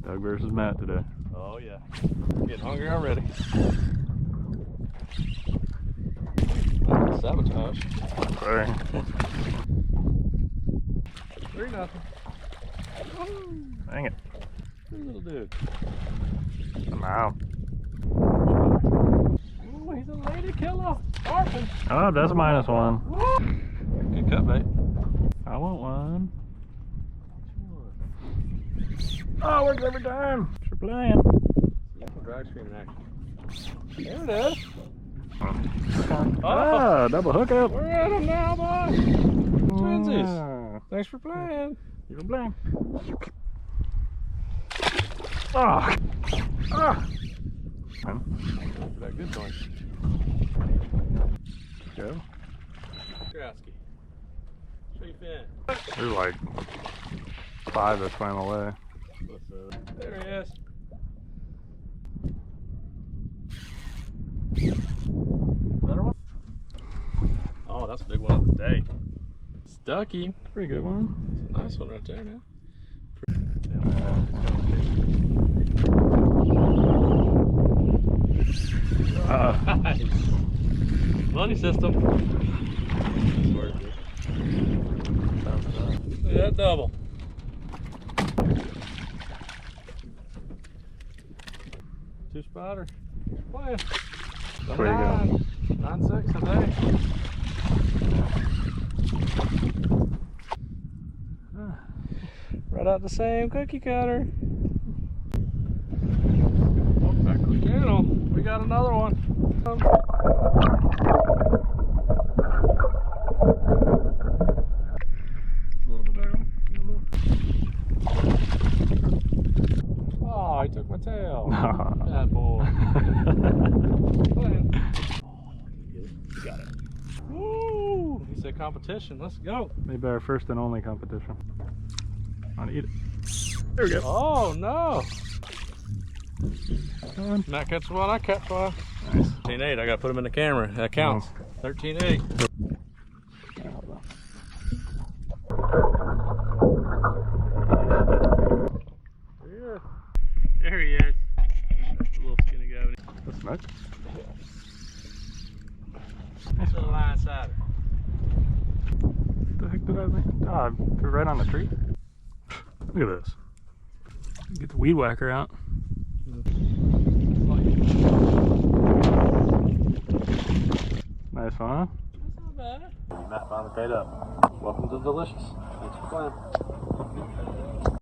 Doug versus Matt today. Oh yeah. Getting hungry already. Sabotage. Sorry. 3-0. Dang it. Good little dude. I'm out. Ooh, he's a lady killer. Orphan. Oh, that's -1. Good cut, mate. I want one. Oh, works every time. Sure playing. Drag stream in action. There it is. Ah, double hookup. We're at him now, boy. Twinsies. Ah, Thanks for playing. you can blame. Ah. Ah. For that good noise. Go. Growski. Show your fin. There's like 5 that swam away. There he is. Better one? Oh, that's a big one of the day. Stucky. Pretty good one. Nice one right there now. Nice. Money system. Look at that double. Two spider. Playing. There you go. 9.6 a day. Right out the same cookie cutter. Oh, back to the channel. We got another one. A little bit better one. Oh, he took my tail. Bad boy. You got it. Woo! He said competition. Let's go. Maybe our first and only competition. I'm gonna eat it. There we go. Oh no! Come on. Matt catch one, I catch one. Nice. 13.8. I gotta put him in the camera. That counts. 13.8. Yeah. There he is. Little skinny guy. That's nice. Little line sider. What the heck did I think? Ah, threw it right on the tree. Look at this. Get the weed whacker out. Nice one, huh? That's not bad. Matt finally paid up. Welcome to Delicious. Thanks for playing.